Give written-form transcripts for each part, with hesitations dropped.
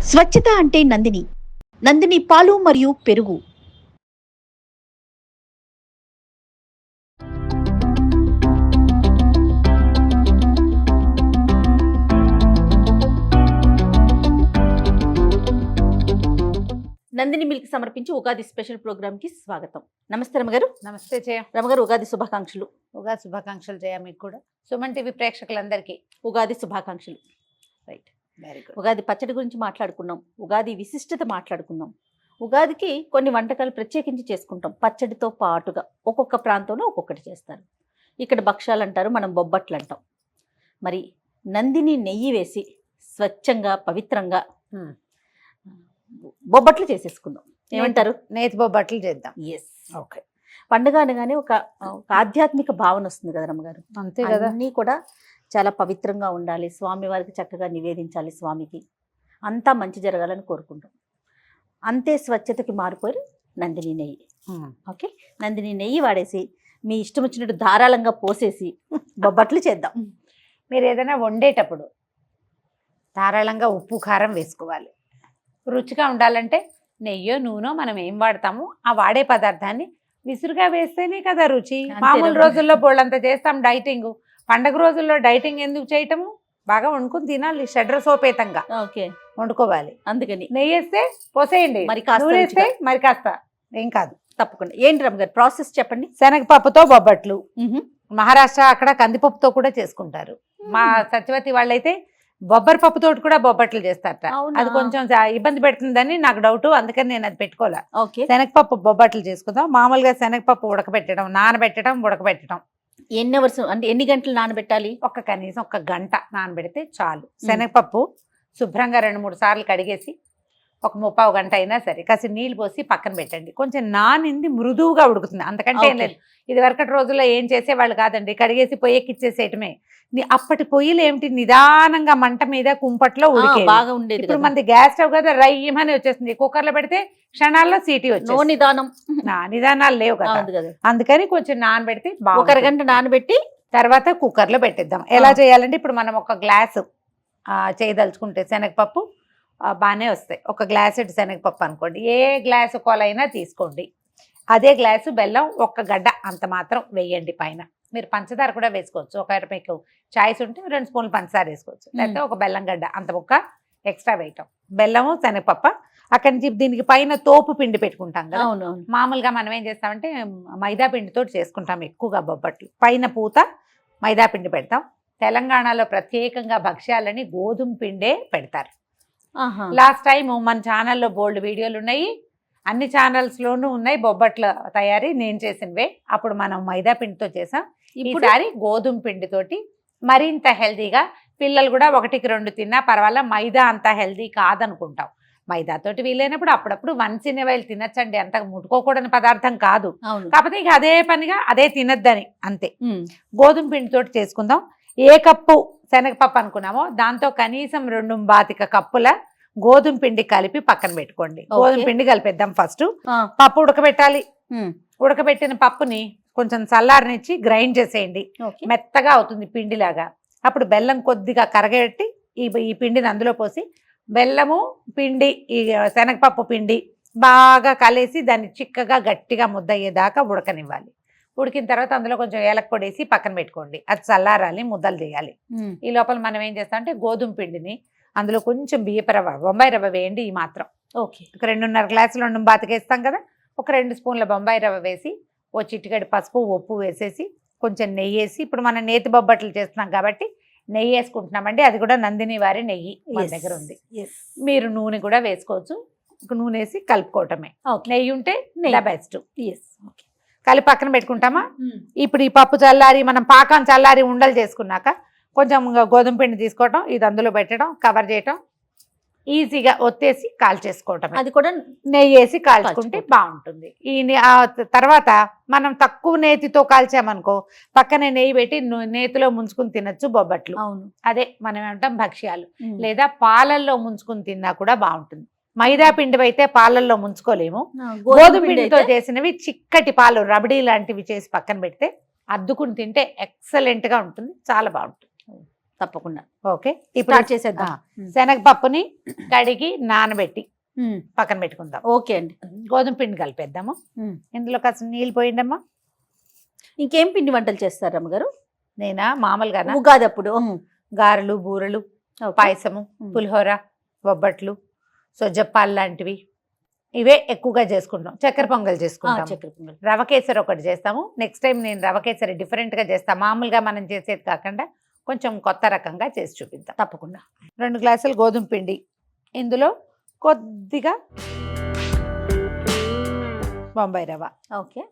స్వచ్ఛత అంటే నందిని. నందిని పాలు మరియు పెరుగు. నందిని మిల్క్ సమర్పించి ఉగాది స్పెషల్ ప్రోగ్రామ్ కి స్వాగతం. నమస్తే రమగారు. నమస్తే జయ. రమగారు, ఉగాది శుభాకాంక్షలు. ఉగాది శుభాకాంక్షలు జయ. మీకు కూడా సుమన్ టీవీ ప్రేక్షకులందరికీ ఉగాది శుభాకాంక్షలు. Right, very good. ఉగాది పచ్చడి గురించి మాట్లాడుకున్నాం, ఉగాది విశిష్టత మాట్లాడుకున్నాం. ఉగాదికి కొన్ని వంటకాలు ప్రత్యేకించి చేసుకుంటాం. పచ్చడితో పాటుగా ఒక్కొక్క ప్రాంతంలో ఒక్కొక్కటి చేస్తారు. ఇక్కడ భక్ష్యాలు అంటారు, మనం బొబ్బట్లు అంటాం. మరి నందిని నెయ్యి వేసి స్వచ్ఛంగా పవిత్రంగా బొబ్బట్లు చేసేసుకుందాం. ఏమంటారు? నేతి బొబ్బట్లు చేద్దాం. ఎస్. ఓకే. పండుగ అనగానే ఒక ఆధ్యాత్మిక భావన వస్తుంది కదా రమ్మగారు. అంతే కదా. అన్నీ కూడా చాలా పవిత్రంగా ఉండాలి, స్వామి వారికి చక్కగా నివేదించాలి, స్వామికి అంతా మంచి జరగాలని కోరుకుంటాం. అంతే స్వచ్ఛతకి మారిపోయి నందిని నెయ్యి. ఓకే, నందిని నెయ్యి వాడేసి మీ ఇష్టం వచ్చినట్టు ధారాళంగా పోసేసి బొబ్బట్లు చేద్దాం. మీరు ఏదైనా వండేటప్పుడు ధారాళంగా ఉప్పు కారం వేసుకోవాలి. రుచిగా ఉండాలంటే నెయ్యో నూనె మనం ఏం వాడతామో ఆ వాడే పదార్థాన్ని విసురుగా వేస్తేనే కదా రుచి. మామూలు రోజుల్లో బోళ్ళంతా చేస్తాం డైటింగ్. పండగ రోజుల్లో డైటింగ్ ఎందుకు చేయటము? బాగా వండుకుని తినాలి, షడ్రసోపేతంగా ఓకే వండుకోవాలి. అందుకని నెయ్యి వేస్తే పోసేయండి, మరి కాస్త నూనె వేస్తే మరి కాస్త ఏం కాదు. తప్పకుండా. ఏంటి రమ్మగారు ప్రాసెస్ చెప్పండి. శనగపప్పుతో బొబ్బట్లు. మహారాష్ట్ర అక్కడ కందిపప్పుతో కూడా చేసుకుంటారు. మా సత్యవతి వాళ్ళైతే బొబ్బరి పప్పుతో కూడా బొబ్బట్లు చేస్తారట. అది కొంచెం ఇబ్బంది పెడుతుందని నాకు డౌట్, అందుకని నేను అది పెట్టుకోలే. శనగపప్పు బొబ్బట్లు చేసుకుందాం. మామూలుగా శనగపప్పు ఉడకబెట్టడం, నానబెట్టడం, ఉడకబెట్టడం. ఎన్ని అవర్స్ అంటే ఎన్ని గంటలు నానబెట్టాలి? కనీసం 1 గంట నానబెడితే చాలు. శనగపప్పు శుభ్రంగా 2-3 సార్లు కడిగేసి 1 గంట అయినా సరే కాసి నీళ్ళు పోసి పక్కన పెట్టండి. కొంచెం నానింది మృదువుగా ఉడుకుతుంది, అంతకంటే ఏం లేదు. ఇది వరకటి రోజుల్లో ఏం చేసేవాళ్ళు కాదండి, కడిగేసి పొయ్యికిచ్చేసేయటమే. అప్పటి పొయ్యిలు ఏమిటి, నిదానంగా మంట మీద కుంపట్లో ఉడికే బాగా ఉండేది. ఇప్పుడు మనది గ్యాస్ స్టవ్ కదా, రయ్యమని వచ్చేస్తుంది. కుక్కర్లో పెడితే క్షణాల్లో సీటీ వచ్చేస్తుంది. నిదానాలు లేవు కదా, అందుకని కొంచెం నానబెడితే 1 గంట నానబెట్టి తర్వాత కుక్కర్లో పెట్టిద్దాం. ఎలా చేయాలంటే ఇప్పుడు మనం 1 గ్లాసు చేయదలుచుకుంటే శనగపప్పు బాగానే వస్తాయి. 1 గ్లాసు శనగపప్పు అనుకోండి, ఏ గ్లాసు కొలైనా తీసుకోండి. అదే గ్లాసు బెల్లం, 1 గడ్డ అంత మాత్రం వేయండి. పైన మీరు పంచదార కూడా వేసుకోవచ్చు. ఒకవేళ మీకు చాయిస్ ఉంటే 2 స్పూన్లు పంచదార వేసుకోవచ్చు, లేకపోతే 1 బెల్లం గడ్డ అంత ముక్క ఎక్స్ట్రా వేయటం. బెల్లము శనగపప్పు. అక్కడి నుంచి దీనికి పైన తోపు పిండి పెట్టుకుంటాం కదా. మామూలుగా మనం ఏం చేస్తామంటే మైదా పిండితో చేసుకుంటాం ఎక్కువగా బొబ్బట్లు. పైన పూత మైదా పిండి పెడతాం. తెలంగాణలో ప్రత్యేకంగా భక్ష్యాలని గోధుమ పిండే పెడతారు. లాస్ట్ టైం మన ఛానల్లో బోల్డ్ వీడియోలు ఉన్నాయి, అన్ని ఛానల్స్లోనూ ఉన్నాయి బొబ్బట్ల తయారీ నేను చేసినవే. అప్పుడు మనం మైదా పిండితో చేసాం. ఈసారి గోధుమ పిండితోటి మరింత హెల్తీగా, పిల్లలు కూడా 1-2 తిన్నా పర్వాలా. మైదా అంత హెల్తీ కాదనుకుంటాం. మైదాతోటి వీలైనప్పుడు అప్పుడప్పుడు 1 ఇన్ ఎ వైల్ తినచ్చండి, అంత ముట్టుకోకూడని పదార్థం కాదు. కాకపోతే ఇక అదే పనిగా అదే తినద్దని అంతే. గోధుమ పిండితోటి చేసుకుందాం. ఏ కప్పు శనగపప్పు అనుకున్నామో దాంతో కనీసం 2 కప్పుల గోధుమ పిండి కలిపి పక్కన పెట్టుకోండి. గోధుమ పిండి కలిపేద్దాం. ఫస్ట్ పప్పు ఉడకబెట్టాలి. ఉడకబెట్టిన పప్పుని కొంచెం చల్లారనిచ్చి గ్రైండ్ చేసేయండి, మెత్తగా అవుతుంది పిండిలాగా. అప్పుడు బెల్లం కొద్దిగా కరగబెట్టి ఈ పిండిని అందులో పోసి బెల్లము పిండి ఈ శనగపప్పు పిండి బాగా కలిసి దాన్ని చిక్కగా గట్టిగా ముద్దయ్యేదాకా ఉడకనివ్వాలి. ఉడికిన తర్వాత అందులో కొంచెం ఏలక పొడి వేసి పక్కన పెట్టుకోండి. అది చల్లారాలి, ముద్దలు చేయాలి. ఈ లోపల మనం ఏం చేస్తామంటే గోధుమ పిండిని అందులో కొంచెం బియ్యపు రవ్వ, బొంబాయి రవ్వ వేయండి. ఈ మాత్రం ఓకే. 2.5 గ్లాసులు వేస్తాం కదా, 2 స్పూన్ల బొంబాయి రవ్వ వేసి, చిటికెడు పసుపు, ఉప్పు వేసేసి కొంచెం నెయ్యి వేసి, ఇప్పుడు మనం నేతి బొబ్బట్లు చేస్తున్నాం కాబట్టి నెయ్యి వేసుకుంటున్నామండి. అది కూడా నందిని వారి నెయ్యి మన దగ్గర ఉంది. మీరు నూనె కూడా వేసుకోవచ్చు. నూనె వేసి కలుపుకోవటమే. నెయ్యి ఉంటే బెస్ట్. కలిపి పక్కన పెట్టుకుంటామా. ఇప్పుడు ఈ పప్పు చల్లారి, మనం పాకం చల్లారి ఉండలు చేసుకున్నాక కొంచెం గోధుమ పిండి తీసుకోవటం, ఇది అందులో పెట్టడం, కవర్ చేయటం, ఈజీగా ఒత్తేసి కాల్చేసుకోవటం. అది కూడా నెయ్యి వేసి కాల్చుకుంటే బాగుంటుంది. తర్వాత మనం తక్కువ నేతితో కాల్చామనుకో పక్కనే నెయ్యి పెట్టి నేతిలో ముంచుకుని తినచ్చు బొబ్బట్లు. అదే మనం ఏమంటాం భక్ష్యాలు. లేదా పాలల్లో ముంచుకుని తిన్నా కూడా బాగుంటుంది. మైదా పిండి అయితే పాలల్లో ముంచుకోలేము. గోధుమ పిండితో చేసినవి చిక్కటి పాలు, రబడీ లాంటివి చేసి పక్కన పెడితే అద్దుకుని తింటే ఎక్సలెంట్ గా ఉంటుంది, చాలా బాగుంటుంది. తప్పకుండా ఓకే, ఇప్పుడు స్టార్ట్ చేసేద్దాం. శనగపప్పుని కడిగి నానబెట్టి పక్కన పెట్టుకుందాం. ఓకే అండి. గోధుమ పిండి కలిపేద్దాము. ఇందులో కాస్త నీళ్ళు పోయిండమ్మా. ఇంకేం పిండి వంటలు చేస్తారు రమ్మగారు? నేనా మామూలుగా ఉగాది అప్పుడు గారెలు, బూరెలు, పాయసము, పులిహోర, బొబ్బట్లు, సొజ్జప్పాలు లాంటివి ఇవే ఎక్కువగా చేసుకుంటాం. చక్కెర పొంగల్ చేసుకుంటాం. చక్కెర పొంగల్, రవ కేసరి ఒకటి చేస్తాము. నెక్స్ట్ టైం నేను రవ కేసరి డిఫరెంట్గా చేస్తాను. మామూలుగా మనం చేసేది కాకుండా కొంచెం కొత్త రకంగా చేసి చూపిద్దాం. తప్పకుండా. 2 గ్లాసులు గోధుమ పిండి, ఇందులో కొద్దిగా బొంబాయి రవ, ఓకే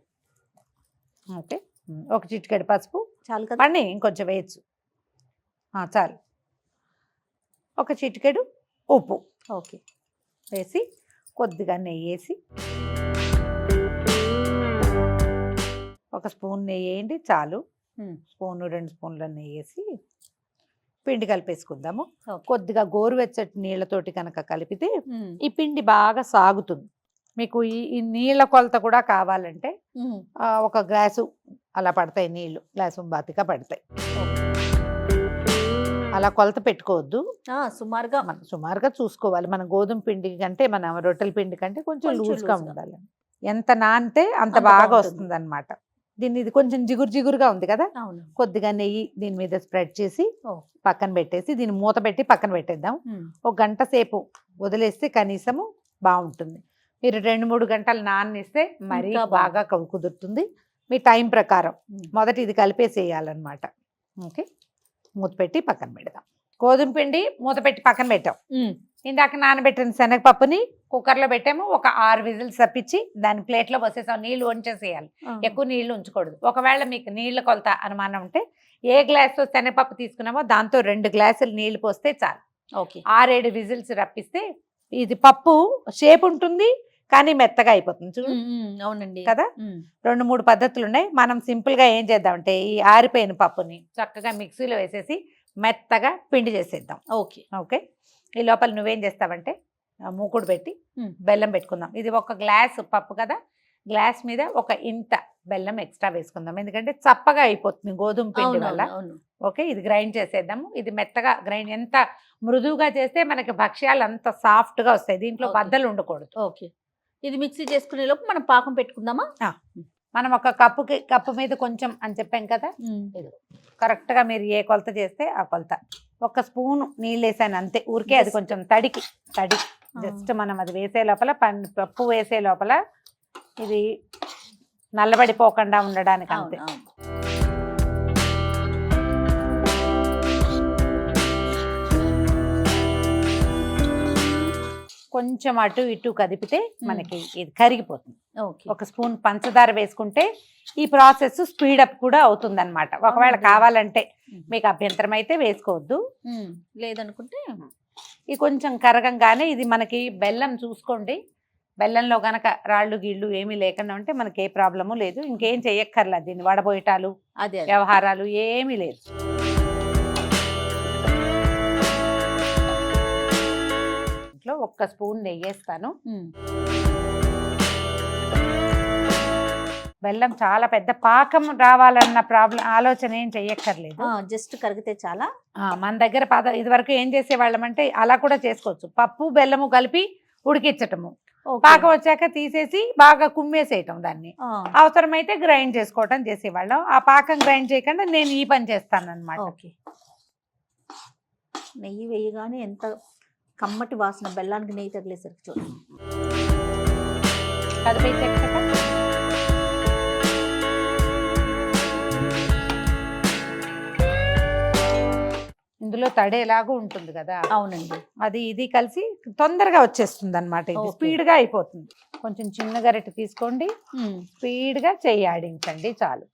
ఓకే, ఒక చిటికెడు పసుపు చాలు కదా. పండి ఇంకొంచెం వేయచ్చు, చాలు. ఒక చిటికెడు ఉప్పు ఓకే వేసి కొద్దిగా నెయ్యి వేసి, ఒక స్పూన్ నెయ్యి వేయండి చాలు. స్పూను 2 స్పూన్ల నెయ్యి వేసి పిండి కలిపేసుకుందాము. కొద్దిగా గోరువెచ్చటి నీళ్ళతోటి కనుక కలిపితే ఈ పిండి బాగా సాగుతుంది. మీకు ఈ నీళ్ళ కొలత కూడా కావాలంటే ఒక గ్లాసు అలా పడతాయి నీళ్లు, గ్లాసు బాతిగా పడతాయి. అలా కొలత పెట్టుకోవద్దు, సుమారుగా చూసుకోవాలి. మన గోధుమ పిండి కంటే, మన రొట్టెల పిండి కంటే కొంచెం లూజ్గా ఉండాలి. ఎంత నానితే అంత బాగా వస్తుంది అనమాట. దీన్ని ఇది కొంచెం జిగురుగా ఉంది కదా, కొద్దిగా నెయ్యి దీని మీద స్ప్రెడ్ చేసి పక్కన పెట్టేసి దీన్ని మూత పెట్టి పక్కన పెట్టేద్దాం. ఒక గంట సేపు వదిలేస్తే కనీసము బాగుంటుంది. మీరు 2-3 గంటలు నాననిస్తే మరీ బాగా కుదురుతుంది. మీ టైం ప్రకారం మొదట ఇది కలిపేసేయాలన్నమాట. ఓకే, మూత పెట్టి పక్కన పెడదాం. గోధుమ పిండి మూత పెట్టి పక్కన పెట్టాం. ఇందాక నానబెట్టిన శనగపప్పుని కుక్కర్లో పెట్టాము. ఒక 6 విజిల్స్ తప్పించి దాని ప్లేట్లో పోసేసాం. నీళ్లు వంచేసేయాలి, ఎక్కువ నీళ్లు ఉంచకూడదు. ఒకవేళ మీకు నీళ్ళ కొలత అనుమానం ఉంటే ఏ గ్లాస్తో శనగపప్పు తీసుకున్నామో దాంతో 2 గ్లాసులు నీళ్లు పోస్తే చాలు. 6-7 విజిల్స్ రప్పిస్తే ఇది పప్పు షేప్ ఉంటుంది కానీ మెత్తగా అయిపోతుంది. చూడు, అవునండి కదా. 2-3 పద్ధతులు ఉన్నాయి. మనం సింపుల్ గా ఏం చేద్దామంటే ఈ ఆరిపోయిన పప్పుని చక్కగా మిక్సీలో వేసేసి మెత్తగా పిండి చేసేద్దాం. ఓకే ఓకే, ఈ లోపల నువ్వేం చేస్తావంటే మూకుడు పెట్టి బెల్లం పెట్టుకుందాం. ఇది 1 గ్లాస్ పప్పు కదా, గ్లాస్ మీద ఒక ఇంత బెల్లం ఎక్స్ట్రా వేసుకుందాం. ఎందుకంటే చప్పగా అయిపోతుంది గోధుమ పిండి వల్ల. ఓకే, ఇది గ్రైండ్ చేసేద్దాము. ఇది మెత్తగా గ్రైండ్, ఎంత మృదువుగా చేస్తే మనకి భక్ష్యాలు అంత సాఫ్ట్ గా వస్తాయి. దీంట్లో బద్దలు ఉండకూడదు. ఓకే, ఇది మిక్సీ చేసుకునే లోపు మనం పాకం పెట్టుకుందామా? మనం ఒక కప్పు మీద కొంచెం అని చెప్పాం కదా, ఇది కరెక్ట్ గా మీరు ఏ కొలత చేస్తే ఆ కొలత. 1 స్పూన్ నీళ్ళు వేసాను అంతే, ఊరికే. అది కొంచెం తడి జస్ట్ మనం అది వేసే లోపల, పప్పు వేసే లోపల ఇది నల్లబడిపోకుండా ఉండడానికి అంతే. కొంచెం అటు ఇటు కదిపితే మనకి ఇది కరిగిపోతుంది. 1 స్పూన్ పంచదార వేసుకుంటే ఈ ప్రాసెస్ స్పీడప్ కూడా అవుతుంది అనమాట. ఒకవేళ కావాలంటే మీకు అభ్యంతరం అయితే వేసుకోవద్దు, లేదనుకుంటే ఇది కొంచెం కరగంగానే ఇది మనకి బెల్లం చూసుకోండి. బెల్లంలో గనక రాళ్ళు గీళ్ళు ఏమీ లేకుండా ఉంటే మనకి ఏ ప్రాబ్లము లేదు. ఇంకేం చెయ్యక్కర్లా, దీన్ని వడబోయటాలు వ్యవహారాలు ఏమీ లేదు. ఇంట్లో 1 స్పూన్ నెయ్యి వేస్తాను. బెల్లం చాలా పెద్ద పాకం రావాలన్న ఆలోచన ఏం చెయ్యక్కర్లేదు, జస్ట్ కరిగితే చాలా. మన దగ్గర ఇది వరకు ఏం చేసేవాళ్ళం అంటే అలా కూడా చేసుకోవచ్చు. పప్పు బెల్లము కలిపి ఉడికించటము, పాకం వచ్చాక తీసేసి బాగా కుమ్మేసేయటం, దాన్ని అవసరమైతే గ్రైండ్ చేసుకోవటం చేసేవాళ్ళం. ఆ పాకం గ్రైండ్ చేయకుండా నేను ఈ పని చేస్తాను అనమాట. నెయ్యి వేయగానే ఎంత కమ్మటి వాసన, బెల్లానికి నెయ్యి తగిలేసరికి చూడండి. ఇందులో తడేలాగా ఉంటుంది కదా. అవునండి, అది ఇది కలిసి తొందరగా వచ్చేస్తుంది అనమాట. ఇది స్పీడ్ గా అయిపోతుంది. కొంచెం చిన్న గరిటె తీసుకోండి, స్పీడ్ గా చెయ్యి ఆడించండి చాలు.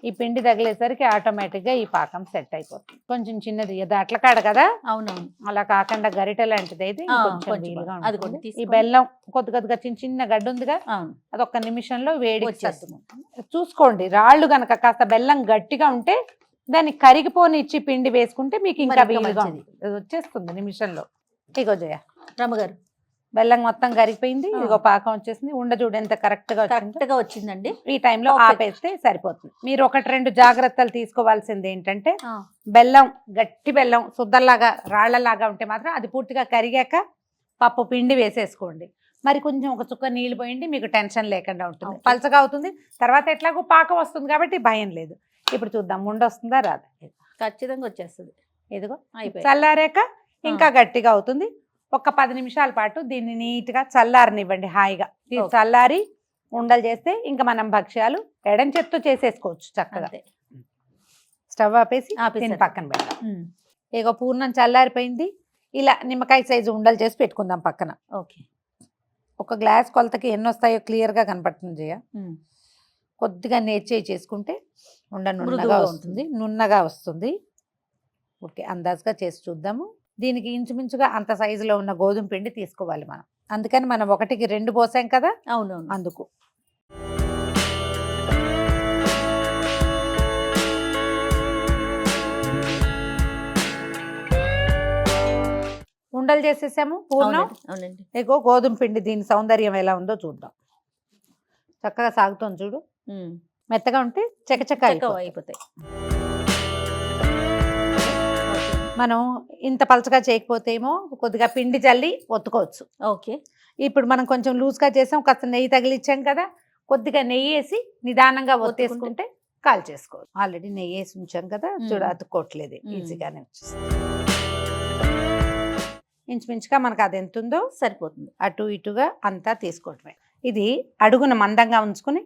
ఈ పిండి తగిలేసరికి ఆటోమేటిక్ గా ఈ పాకం సెట్ అయిపోతుంది. కొంచెం చిన్నది అట్ల కాడ కదా, అవునవును, అలా కాకుండా గరిటె లాంటిది అయితే ఈ బెల్లం కొద్దిగా చిన్న గడ్డ ఉందిగా, అది 1 నిమిషంలో వేడి చూసుకోండి. రాళ్ళు గనక కాస్త బెల్లం గట్టిగా ఉంటే దాన్ని కరిగిపోనిచ్చి పిండి వేసుకుంటే మీకు ఇంకా వీలుగా వచ్చేస్తుంది నిమిషంలో. ఇగో జయ రమ్మగారు, బెల్లం మొత్తం కరిగిపోయింది. ఆ. ఇదిగో పాకం వచ్చేసింది. ఉండ చూడు ఎంత కరెక్ట్ గా వచ్చిందో. కరెక్ట్ గా వచ్చిందండి. ఈ టైంలో Perfect. ఆపేస్తే సరిపోతుంది. మీరు 1-2 జాగ్రత్తలు తీసుకోవాల్సింది ఏంటంటే ఆ, బెల్లం, గట్టి బెల్లం సుద్దల్లాగా రాళ్లలాగా ఉంటే మాత్రం అది పూర్తిగా కరిగాక పప్పు పిండి వేసేసుకోండి. మరి కొంచెం ఒక చుక్క నీళ్ళు పోయండి, మీకు టెన్షన్ లేకుండా ఉంటుంది. Okay. పలచగా అవుతుంది, తర్వాత ఎట్లాగో పాకం వస్తుంది కాబట్టి భయం లేదు. ఇప్పుడు చూద్దాం ఉండ వస్తుందా రాదా. ఖచ్చితంగా వచ్చేస్తుంది. ఇదిగో అయిపోయి చల్లారాక ఇంకా గట్టిగా అవుతుంది. ఒక 10 నిమిషాల పాటు దీన్ని నీట్గా చల్లారనివ్వండి హాయిగా. ఇది Okay. చల్లారి ఉండలు చేస్తే ఇంకా మనం భక్ష్యాలు ఎడం చేత్తో చేసేసుకోవచ్చు చక్కగా. అంతే. స్టవ్ ఆపేసి ఆపేసారు. దీన్ని పక్కన పెడదాం. ఉమ్, ఇగో పూర్ణం చల్లారిపోయింది. ఇలా నిమ్మకాయ సైజు ఉండలు చేసి పెట్టుకుందాం పక్కన. ఓకే. ఒక గ్లాస్ కొలతకి ఎన్ని వస్తాయో క్లియర్గా కనపడుతుంది జయ. ఉమ్, కొద్దిగా నేర్చేయి చేసుకుంటే ఉండ నున్నగా మృదువుగా వస్తుంది, నున్నగా వస్తుంది. ఓకే, అందాజుగా చేసి చూద్దాము. దీనికి ఇంచుమించుగా అంత సైజులో ఉన్న గోధుమ పిండి తీసుకోవాలి మనం. అందుకని మనం 1కి 2 పోసాం కదా, అవునవును. అందుకు. ఉండలు చేసేసాము పూర్ణం. అవునండి, అవునండి. ఇగో గోధుమ పిండి దీని సౌందర్యం ఎలా ఉందో చూద్దాం. చక్కగా సాగుతోంది చూడు. ఉమ్, మెత్తగా ఉంటే చకచక చక్కగా అయిపోతుంది. అయిపోతాయి. మనం ఇంత పలచగా చేయకపోతే ఏమో కొద్దిగా పిండి చల్లి ఒత్తుకోవచ్చు. ఓకే. ఇప్పుడు మనం కొంచెం లూజ్గా చేసాం, కాస్త నెయ్యి తగిలిచ్చాం కదా, కొద్దిగా నెయ్యి వేసి నిదానంగా ఒత్తేసుకుంటే కాల్ చేసుకోవచ్చు. ఆల్రెడీ నెయ్యి వేసి ఉంచాం కదా, చూడ అతుక్కోవట్లేదు, ఈజీగానే వచ్చేస్తుంది. ఇంచుమించుగా మనకు అది ఎంత ఉందో సరిపోతుంది. అటు ఇటుగా అంతా తీసుకోవటమే. ఇది అడుగున మందంగా ఉంచుకుని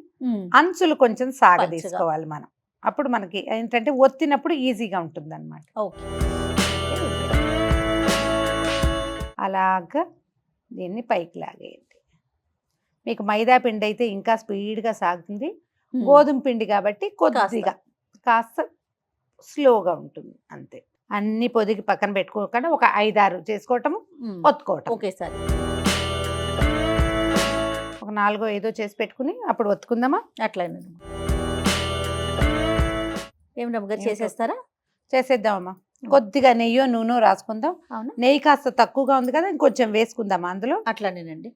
అంచులు కొంచెం సాగదీసుకోవాలి మనం. అప్పుడు మనకి ఏంటంటే ఒత్తినప్పుడు ఈజీగా ఉంటుంది అనమాట. ఓకే. అలాగా దీన్ని పైకి లాగేయండి. మీకు మైదా పిండి అయితే ఇంకా స్పీడ్గా సాగుతుంది. గోధుమ పిండి కాబట్టి కొద్దిగా కాస్త స్లోగా ఉంటుంది అంతే. అన్ని పొదిగి పక్కన పెట్టుకోకుండా ఒక 5-6 చేసుకోవటము, ఒత్తుకోవటం. Okay sir. ఒక 4-5 చేసి పెట్టుకుని అప్పుడు ఒత్తుకుందామా. అట్లానే ఏమి రమ్మగారు చేసేస్తారా? చేసేద్దామమ్మా. కొద్దిగా నెయ్యో నూనె రాసుకుందాం. అవునా? నెయ్యి కాస్త తక్కువగా ఉంది కదా, ఇంకొంచెం వేసుకుందామా అందులో. అట్లానేనండి.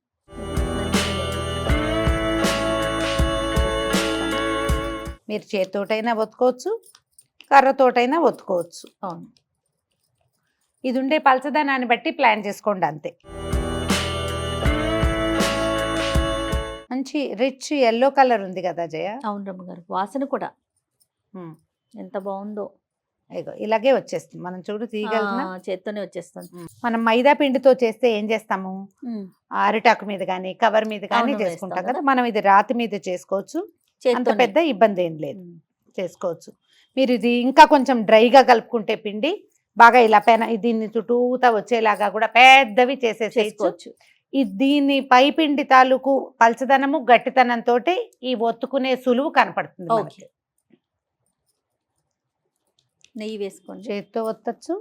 మీరు చేతితోటైనా ఒత్తుకోవచ్చు, కర్రతోటైనా ఒత్తుకోవచ్చు. అవును. ఇది ఉండే పలచదనాన్ని బట్టి ప్లాన్ చేసుకోండి అంతే. మంచి రిచ్ ఎల్లో కలర్ ఉంది కదా జయ. అవును రమ్మగారు. వాసన కూడా ఎంత బాగుందో. ఇగో ఇలాగే వచ్చేస్తుంది. మనం చూడు తీయగలిగిన చేత్తోనే వచ్చేస్తుంది. మనం మైదా పిండితో చేస్తే ఏం చేస్తాము, అరిటాకు మీద కానీ కవర్ మీద కానీ అవును, చేసుకుంటాం వేస్తాం కదా. మనం ఇది రాతి మీద చేసుకోవచ్చు, అంత చేత్తోనే. పెద్ద ఇబ్బంది ఏం లేదు, చేసుకోవచ్చు. మీరు ఇది ఇంకా కొంచెం డ్రైగా కలుపుకుంటే పిండి బాగా ఇలా దీన్ని చుట్టూతా వచ్చేలాగా కూడా పెద్దవి చేసేసుకోవచ్చు. దీన్ని పై పిండి తాలూకు పలచదనము గట్టితనంతో ఈ ఒత్తుకునే సులువు కనపడుతుంది మనకి. నెయ్యి వేసుకోండి. చేతితో ఒత్తచ్చు,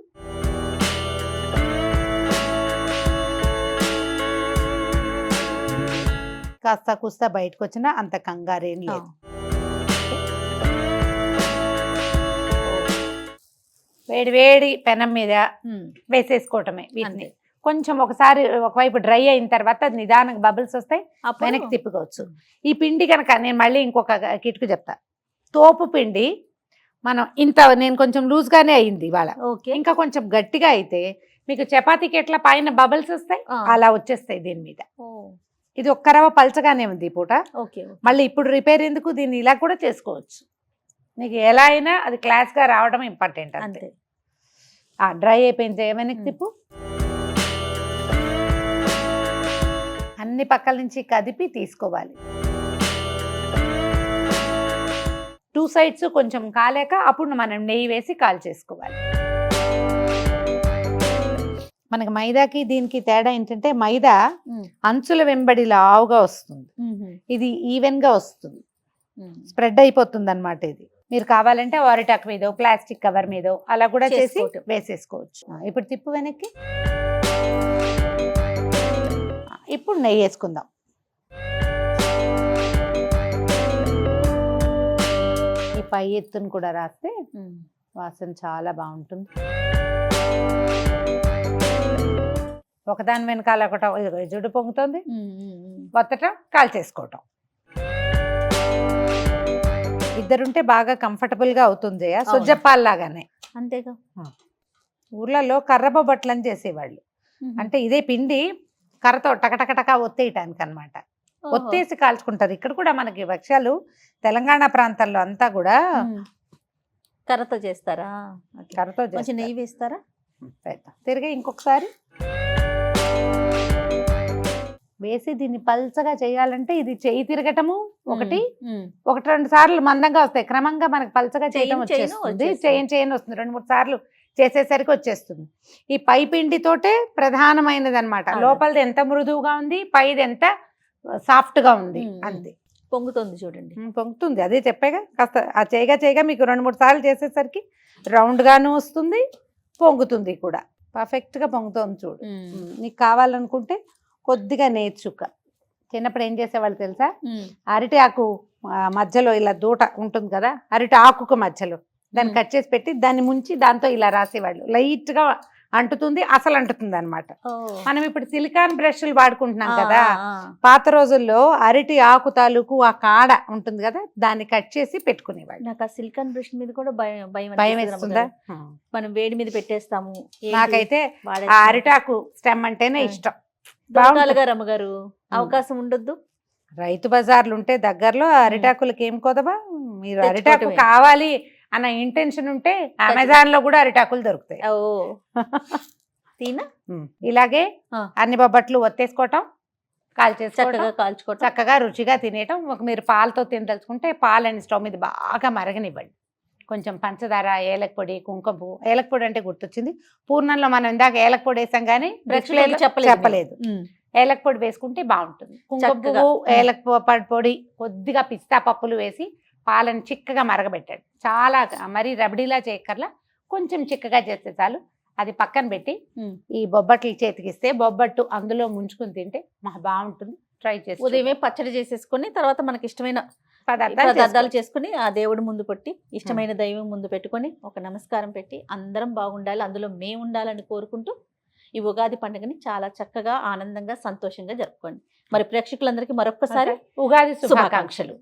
కాస్త కూస్తా బయటకు వచ్చినా అంత కంగారేం లేదు. వేడి వేడి పెనం మీద వేసేసుకోవటమే వీటిని. కొంచెం ఒకసారి ఒకవైపు డ్రై అయిన తర్వాత నిదానంగా బబుల్స్ వస్తాయి, వెనక్కి తిప్పుకోవచ్చు. ఈ పిండి కనుక నేను మళ్ళీ ఇంకొక కిటుకు చెప్తా. తోపు పిండి మనం ఇంత, నేను కొంచెం లూజ్గానే అయింది ఇవాళ, ఇంకా కొంచెం గట్టిగా అయితే మీకు చపాతీకి ఎట్లా పైన బబుల్స్ వస్తాయి అలా వచ్చేస్తాయి దీని మీద. ఇది ఒక్క రవ్వ పలచగానే ఉంది ఈ పూట. మళ్ళీ ఇప్పుడు రిపేర్ ఎందుకు, దీన్ని ఇలా కూడా చేసుకోవచ్చు. నీకు ఎలా అయినా అది క్లాస్గా రావడం ఇంపార్టెంట్ అంతే. డ్రై అయిపోయింది వెనక్కి తిప్పు. అన్ని పక్కల నుంచి కదిపి తీసుకోవాలి. 2 సైడ్స్ కొంచెం కాలేక అప్పుడు మనం నెయ్యి వేసి కాల్ చేసుకోవాలి. మనకి మైదాకి దీనికి తేడా ఏంటంటే మైదా అంచుల వెంబడి లావుగా వస్తుంది, ఇది ఈవెన్ గా వస్తుంది, స్ప్రెడ్ అయిపోతుంది అన్నమాట. ఇది మీరు కావాలంటే అరిటాకు మీదో ప్లాస్టిక్ కవర్ మీదో అలా కూడా చేసి వేసేసుకోవచ్చు. ఇప్పుడు తిప్పు వెనక్కి. ఇప్పుడు నెయ్యి వేసుకుందాం. ఈ పై ఎత్తును కూడా రాస్తే వాసన చాలా బాగుంటుంది. ఒకదాని వెనకాల ఒకటం, ఇదిగో ఈ జుట్టు పొంగుతుంది, ఉమ్, ఉమ్, ఉమ్. వత్తటం, కాల్చేసుకోవటం. ఇద్దరుంటే బాగా కంఫర్టబుల్ గా అవుతుంది. సుజ్జప్పాల్లాగానే. అంతేగా. ఊర్లలో కర్ర బొబ్బట్లని చేసేవాళ్ళు. ఉహు. అంటే ఇదే పిండి కర్రతో టకటకటక ఒత్తేయటానికి అనమాట. ఓహో. ఒత్తేసి కాల్చుకుంటారు. ఇక్కడ కూడా మనకి భక్ష్యాలు తెలంగాణ ప్రాంతాల్లో అంతా కూడా ఉమ్. కర్రతో చేస్తారా? ఓకే. కర్రతో కొంచెం చేస్తారు. నెయ్యి వేస్తారా? తిరిగి ఇంకొకసారి వేసి దీన్ని పల్చగా చేయాలంటే ఇది చేయి తిరగటము ఒకటి, ఉమ్. ఒకటి రెండు సార్లు మందంగా వస్తాయి. క్రమంగా మనకి పల్చగా చేయడం చేయను వచ్చేస్తుంది. వచ్చేస్తుంది. చేయను వస్తుంది. 2-3 సార్లు చేసేసరికి వచ్చేస్తుంది. ఈ పై పిండితోటే ప్రధానమైనది అనమాట. అవును. లోపలిది ఎంత మృదువుగా ఉంది, పైది ఎంత సాఫ్ట్ గా ఉంది, అంతే. పొంగుతుంది చూడండి. పొంగుతుంది. అదే చెప్పాగా, కాస్త ఆ చేయగా మీకు 2-3 సార్లు చేసేసరికి రౌండ్ గాను వస్తుంది, పొంగుతుంది కూడా. పర్ఫెక్ట్ గా పొంగుతుంది చూడు. నీకు కావాలనుకుంటే కొద్దిగా నేర్చుక. చిన్నప్పుడు ఏం చేసేవాళ్ళు తెలుసా, అరటి ఆకు మధ్యలో ఇలా దూట ఉంటుంది కదా, అరటి ఆకుకు మధ్యలో దాన్ని కట్ చేసి పెట్టి దాన్ని ముంచి దాంతో ఇలా రాసేవాళ్ళు. లైట్ గా అంటుతుంది, అసలు అంటుతుంది అనమాట. మనం ఇప్పుడు సిలికాన్ బ్రష్లు వాడుకుంటున్నాం కదా, పాత రోజుల్లో అరటి ఆకు తాలూకు ఆ కాడ ఉంటుంది కదా, దాన్ని కట్ చేసి పెట్టుకునేవాళ్ళు. నాకు ఆ సిలికాన్ బ్రష్ మీద కూడా భయం భయం అనిపిస్తుంది వేస్తుందా? అమ్మగారు. మనం వేడి మీద పెట్టేస్తాము. ఏంటి నాకైతే ఆ వాడేస్తాము. అరిటాకు స్టెమ్ అంటేనే ఇష్టం. దొరకాలిగా రమ్మగారు, అవకాశం ఉండొద్దు. రైతు బజార్లు ఉంటే దగ్గరలో అరిటాకులకి ఏం కొదవా. మీరు అరిటాకు తెచ్చుకోవటమే. కావాలి అన్న ఇంటెన్షన్ ఉంటే అమెజాన్ లో కూడా అరిటాకులు దొరుకుతాయి. ఓ తీనా ఇలాగే ఆ. అన్ని బొబ్బట్లు ఒత్తేసుకోవటం, కాల్చేసుకోవటం, చక్కగా కాల్చుకోవటం. చక్కగా రుచిగా తినేయటం. ఒక మీరు పాలతో తినదలుచుకుంటే పాలని స్టవ్ మీద బాగా మరగనివ్వండి. కొంచెం పంచదార, ఏలక పొడి, కుంకుమ పువ్వు. ఏలక పొడి అంటే గుర్తొచ్చింది, పూర్ణంలో మనం ఇందాక ఏలక పొడి వేసాం కానీ ప్రేక్షకులకు చెప్పలేదు. ఏలక పొడి వేసుకుంటే బాగుంటుంది. కుంకుమ చక్కగా. పువ్వు, ఏలక పొడి, కొద్దిగా పిస్తా పప్పులు వేసి పాలను చిక్కగా మరగబెట్టాడు. చాలా మరీ రబడీలా చేయక్కర్లా, కొంచెం చిక్కగా చేస్తే చాలు. అది పక్కన పెట్టి ఈ బొబ్బట్లు చేతికిస్తే బొబ్బట్టు అందులో ముంచుకుని తింటే బాగుంటుంది. ట్రై చేసి ఉదయమే పచ్చడి చేసేసుకుని తర్వాత మనకి ఇష్టమైన పదార్థాలు పదార్థాలు చేసుకుని ఆ దేవుడి ముందు పెట్టి ఇష్టమైన దైవం ముందు పెట్టుకొని ఒక నమస్కారం పెట్టి అందరం బాగుండాలి, అందులో మేము ఉండాలని కోరుకుంటూ ఈ ఉగాది పండుగని చాలా చక్కగా ఆనందంగా సంతోషంగా జరుపుకోండి. మరి ప్రేక్షకులందరికీ మరొక్కసారి ఉగాది శుభాకాంక్షలు. శుభాకాంక్షలు.